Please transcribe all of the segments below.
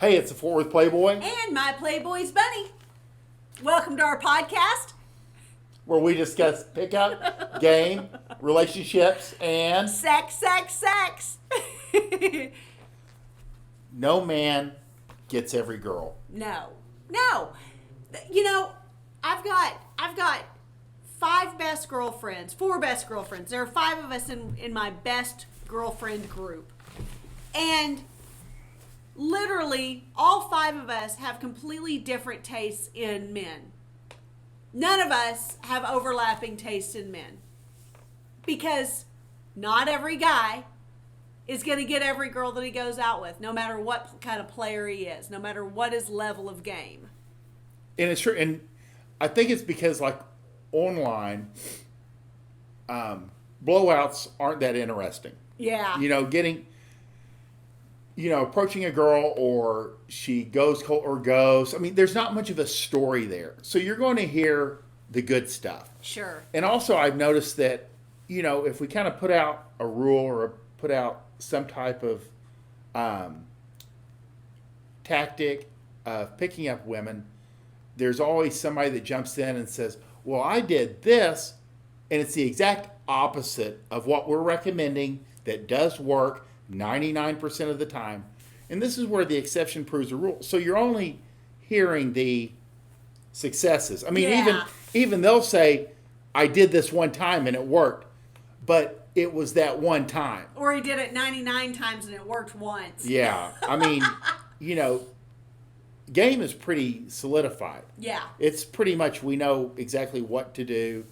Hey, it's the Worth Playboy, And my Playboys Bunny. Welcome to our podcast. where we discuss pickup, game, relationships, and Sex. no man gets every girl. No. You know, I've got four best girlfriends. There are 5 of us in my best girlfriend group. And literally, all 5 of us have completely different tastes in men. None of us have overlapping tastes in men. Because not every guy is going to get every girl that he goes out with, no matter what kind of player he is, no matter what his level of game. And it's true. And I think it's because, like, online, blowouts aren't that interesting. Yeah. You know, approaching a girl, or she goes cold or goes. I mean, there's not much of a story there. So you're going to hear the good stuff. Sure. And also, I've noticed that, if we kind of put out a rule or put out some type of tactic of picking up women, there's always somebody that jumps in and says, well, I did this, and it's the exact opposite of what we're recommending that does work 99% of the time. And this is where the exception proves the rule. So you're only hearing the successes. I mean, even they'll say, I did this one time and it worked, but it was that one time. Or he did it 99 times and it worked once. Yeah. I mean, game is pretty solidified. Yeah. It's pretty much, we know exactly what to do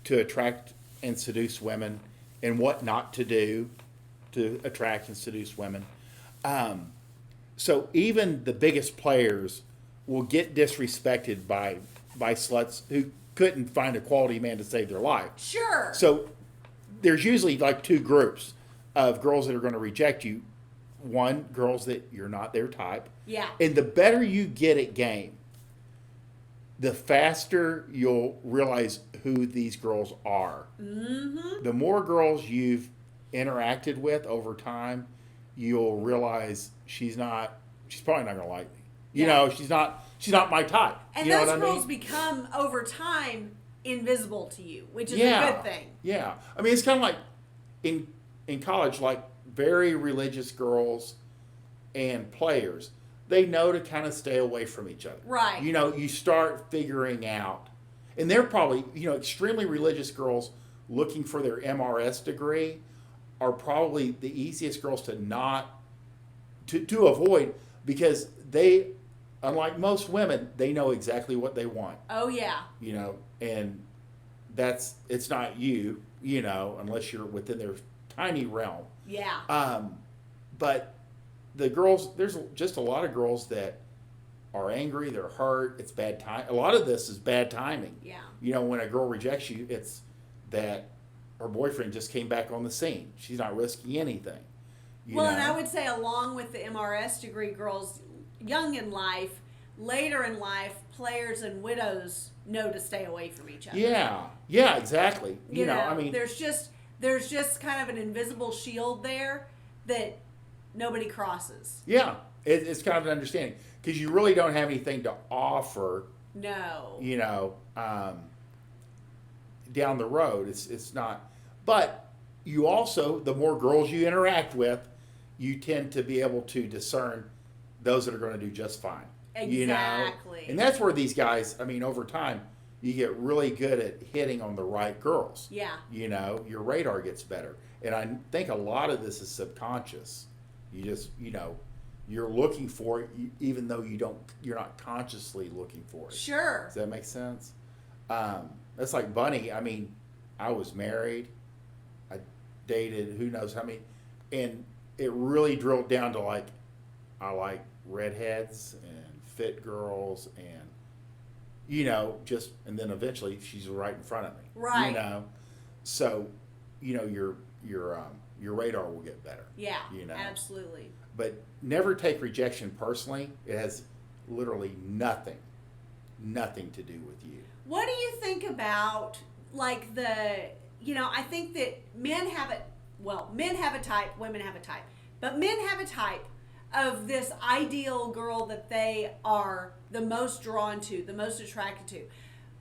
to attract and seduce women and what not to do to attract and seduce women. So even the biggest players will get disrespected by sluts who couldn't find a quality man to save their life. Sure. So there's usually like 2 groups of girls that are going to reject you. One, girls that you're not their type. Yeah. And the better you get at game, the faster you'll realize who these girls are. Mm-hmm. The more girls you've interacted with over time, you'll realize she's probably not going to like me. She's not my type. And you know those what I girls mean? become, over time, invisible to you, which is a good thing. Yeah. I mean, it's kind of like in college, like very religious girls and players, they know to kind of stay away from each other. Right. You start figuring out, and they're probably, extremely religious girls looking for their MRS degree are probably the easiest girls to avoid, because they, unlike most women, they know exactly what they want. Oh, yeah. And it's not you, unless you're within their tiny realm. Yeah. But the girls, there's just a lot of girls that are angry, they're hurt, it's bad time. A lot of this is bad timing. Yeah. When a girl rejects you, it's that her boyfriend just came back on the scene. She's not risking anything. And I would say, along with the MRS degree girls, young in life, later in life, players and widows know to stay away from each other. Yeah, exactly. I mean, there's just kind of an invisible shield there that nobody crosses. Yeah, it's kind of an understanding, because you really don't have anything to offer. No. Down the road, it's not. But you also, the more girls you interact with, you tend to be able to discern those that are going to do just fine. Exactly. And that's where these guys, I mean, over time, you get really good at hitting on the right girls. Yeah. Your radar gets better. And I think a lot of this is subconscious. You just, you're looking for it, even though you're not consciously looking for it. Sure. Does that make sense? That's like Bunny. I mean, I was married. I dated who knows how many. And it really drilled down to, like, I like redheads and fit girls and, and then eventually she's right in front of me. Right. So, your radar will get better. Yeah, absolutely. But never take rejection personally. It has literally nothing to do with you. What do you think about, like, I think that men have a type, women have a type. But men have a type of this ideal girl that they are the most drawn to, the most attracted to.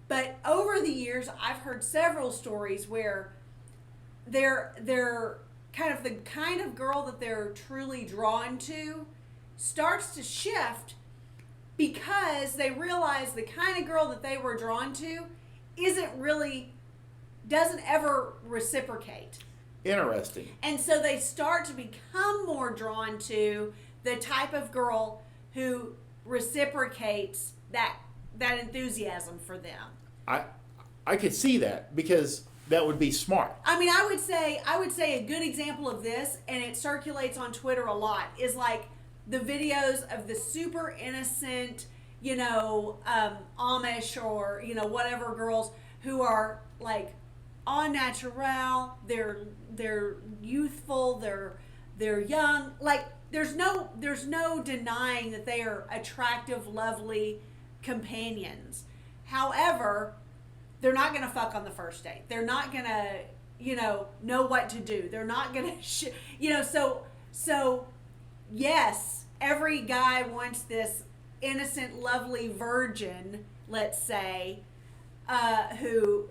But over the years, I've heard several stories where they're kind of girl that they're truly drawn to starts to shift because they realize the kind of girl that they were drawn to doesn't ever reciprocate. Interesting. And so they start to become more drawn to the type of girl who reciprocates that enthusiasm for them. I could see that because that would be smart. I mean, I would say a good example of this, and it circulates on Twitter a lot, is like the videos of the super innocent, Amish or, whatever girls who are like au naturel, they're youthful, they're young. Like there's no denying that they are attractive, lovely companions. However, they're not going to fuck on the first date. They're not going to, know what to do. They're not going to, so yes, every guy wants this innocent, lovely virgin, let's say, who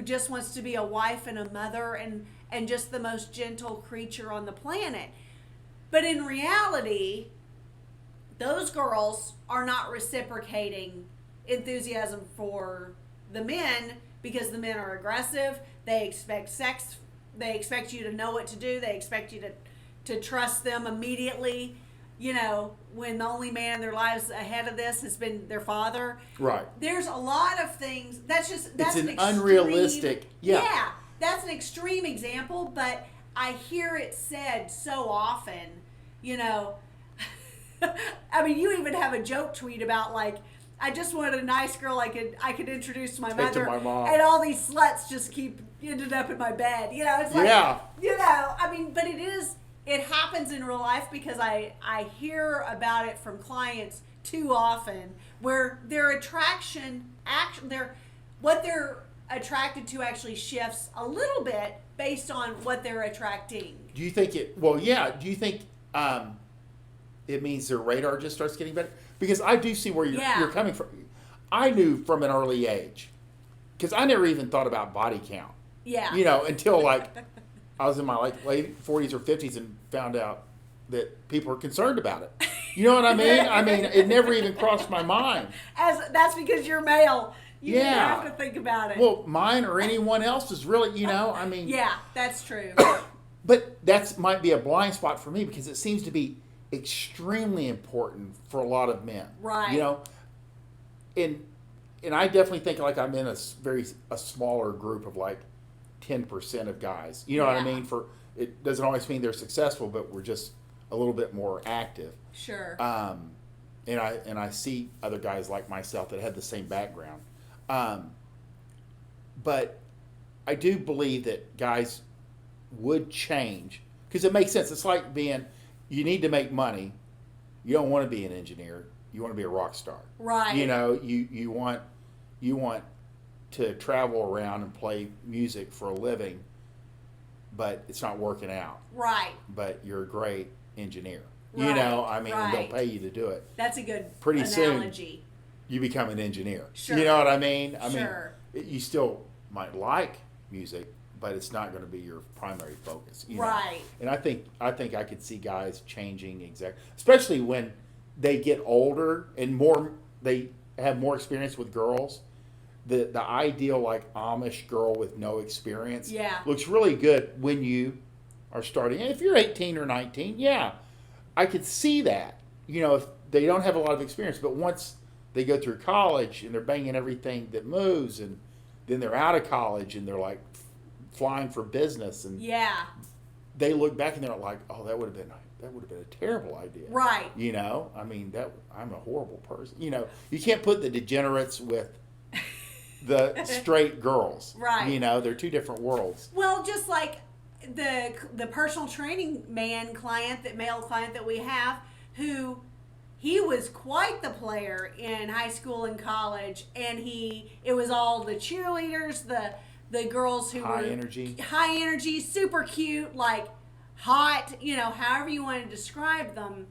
just wants to be a wife and a mother and just the most gentle creature on the planet. But in reality, those girls are not reciprocating enthusiasm for the men because the men are aggressive. They expect sex. They expect you to know what to do. They expect you to trust them immediately. When the only man in their lives ahead of this has been their father. Right. That's a lot of things. That's it's an an extreme, unrealistic. Yeah. That's an extreme example, but I hear it said so often. I mean, you even have a joke tweet about like, I just wanted a nice girl I could introduce to my mother, my mom. and all these sluts just ended up in my bed. It's like, I mean, but it happens in real life because I hear about it from clients too often where their what they're attracted to actually shifts a little bit based on what they're attracting. Do you think it? Well, yeah. Do you think it means their radar just starts getting better? Because I do see where you're coming from. I knew from an early age, because I never even thought about body count. Yeah. Until like I was in my late 40s or 50s and found out that people are concerned about it. You know what I mean? I mean, it never even crossed my mind. That's because you're male. You didn't have to think about it. Well, mine or anyone else is really, I mean. Yeah, that's true. But that might be a blind spot for me because it seems to be extremely important for a lot of men. Right. And I definitely think like I'm in a smaller group of like 10% of guys. You know what I mean? It doesn't always mean they're successful, but we're just a little bit more active. Sure. And I see other guys like myself that had the same background. But I do believe that guys would change because it makes sense. It's like you need to make money. You don't want to be an engineer. You want to be a rock star. Right. You want to travel around and play music for a living, but it's not working out. Right. But you're a great engineer. Right. They'll pay you to do it. That's a good Pretty analogy. Soon, you become an engineer. Sure. You know what I mean? Sure. You still might like music, but it's not going to be your primary focus. Right. And I think I could see guys changing especially when they get older and they have more experience with girls. The ideal like Amish girl with no experience looks really good when you are starting. And if you're 18 or 19, I could see that. If they don't have a lot of experience, but once they go through college and they're banging everything that moves, and then they're out of college and they're like flying for business, and they look back and they're like, oh, that would have been a terrible idea. Right. I'm a horrible person. You can't put the degenerates with the straight girls. Right. They're two different worlds. Well, just like the personal training male client that we have, who he was quite the player in high school and college, and it was all the cheerleaders, the girls who high were energy, super cute, like hot, however you want to describe them.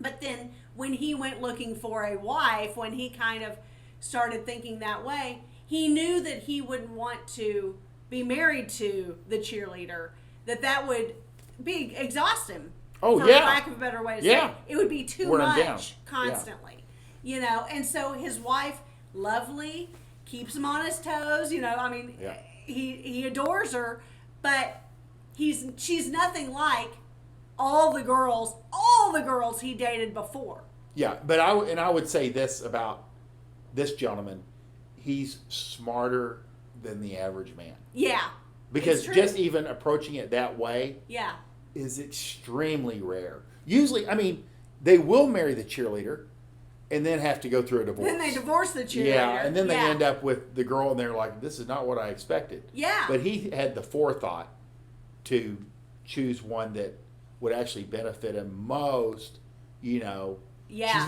But then when he went looking for a wife, when he kind of started thinking that way, he knew that he wouldn't want to be married to the cheerleader, that would be exhaust him. Oh, for yeah. lack of a better way to say Yeah. it. It would be too Wear 'em down. much constantly. You know, and so his wife, lovely, keeps him on his toes, you know, I mean, Yeah. he adores her, but she's nothing like all the girls he dated before. Yeah, but I would say this about this gentleman: he's smarter than the average man. Yeah. Because it's true. just even approaching it that way Yeah. is extremely rare. Usually, I mean, they will marry the cheerleader and then have to go through a divorce. Then they divorce the cheerleader. Yeah, and then they Yeah. end up with the girl and they're like, this is not what I expected. Yeah. But he had the forethought to choose one that would actually benefit him most, you know. Yeah.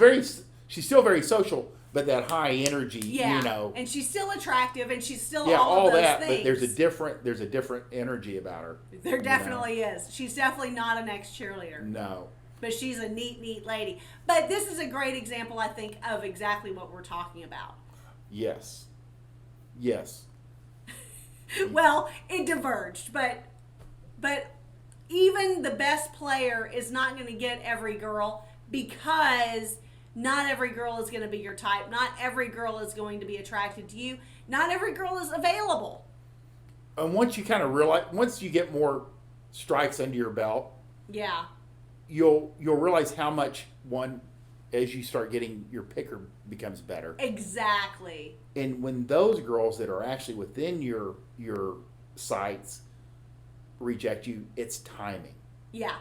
She's still very social, but that high energy, Yeah. you know. And she's still attractive, and she's still Yeah, all of those that, things. but there's a different energy about her. There definitely is. She's definitely not an ex-cheerleader. No. But she's a neat lady. But this is a great example, I think, of exactly what we're talking about. Yes. Yes. Well, it diverged, but even the best player is not going to get every girl, because not every girl is going to be your type. Not every girl is going to be attracted to you. Not every girl is available. And once you kind of realize, once you get more strikes under your belt, Yeah. you'll realize how much as you start getting, your picker becomes better. Exactly. And when those girls that are actually within your sights reject you, it's timing. Yeah.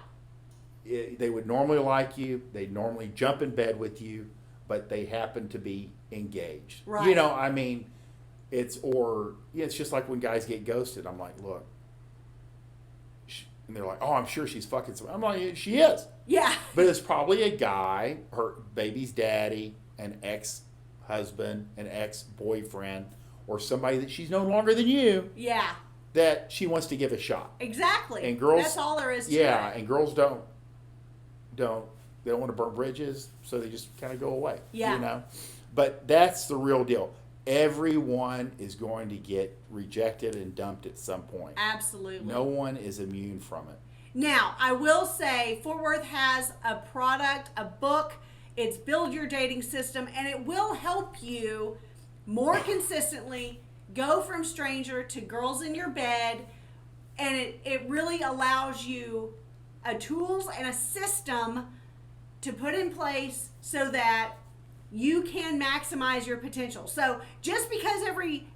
They would normally like you, they'd normally jump in bed with you, but they happen to be engaged. Right. You know, I mean, it's just like when guys get ghosted. I'm like, look, and they're like, oh, I'm sure she's fucking somebody. I'm like, she is. Yeah. But it's probably a guy, her baby's daddy, an ex-husband, an ex-boyfriend, or somebody that she's known longer than you, Yeah. that she wants to give a shot. Exactly. And girls, that's all there is to yeah, it. and girls don't they don't want to burn bridges, so they just kind of go away. Yeah. You know? But that's the real deal. Everyone is going to get rejected and dumped at some point. Absolutely. No one is immune from it. Now, I will say Fort Worth has a product, a book. It's Build Your Dating System, and it will help you more consistently go from stranger to girls in your bed. And it really allows you tools and a system to put in place so that you can maximize your potential. So just because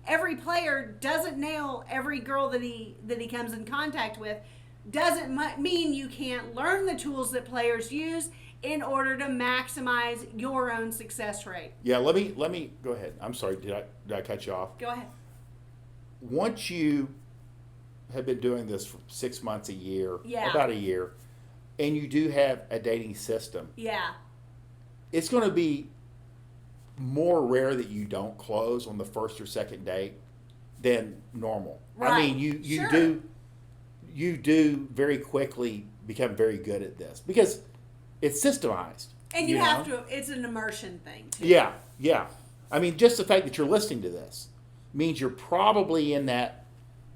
every player doesn't nail every girl that he comes in contact with, doesn't mean you can't learn the tools that players use in order to maximize your own success rate. Yeah, let me go ahead. I'm sorry, did I cut you off? Go ahead. Once you have been doing this for 6 months, a year, Yeah. about a year, and you do have a dating system, Yeah. it's going to be more rare that you don't close on the first or second date than normal. Right. I mean, you do very quickly become very good at this because it's systemized. And you know? have to, it's an immersion thing too. Yeah, yeah. I mean, just the fact that you're listening to this means you're probably in that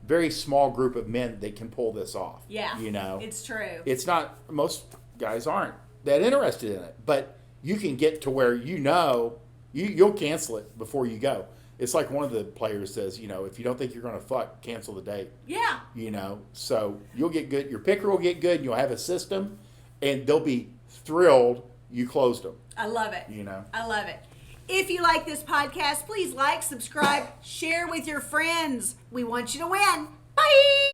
very small group of men that can pull this off. Yeah. You know? It's true. It's not, most guys aren't that interested in it, but you can get to where you'll cancel it before you go. It's like one of the players says, if you don't think you're going to fuck, cancel the date. Yeah. So you'll get good. Your picker will get good, and you'll have a system, and they'll be thrilled you closed them. I love it. I love it. If you like this podcast, please like, subscribe, share with your friends. We want you to win. Bye.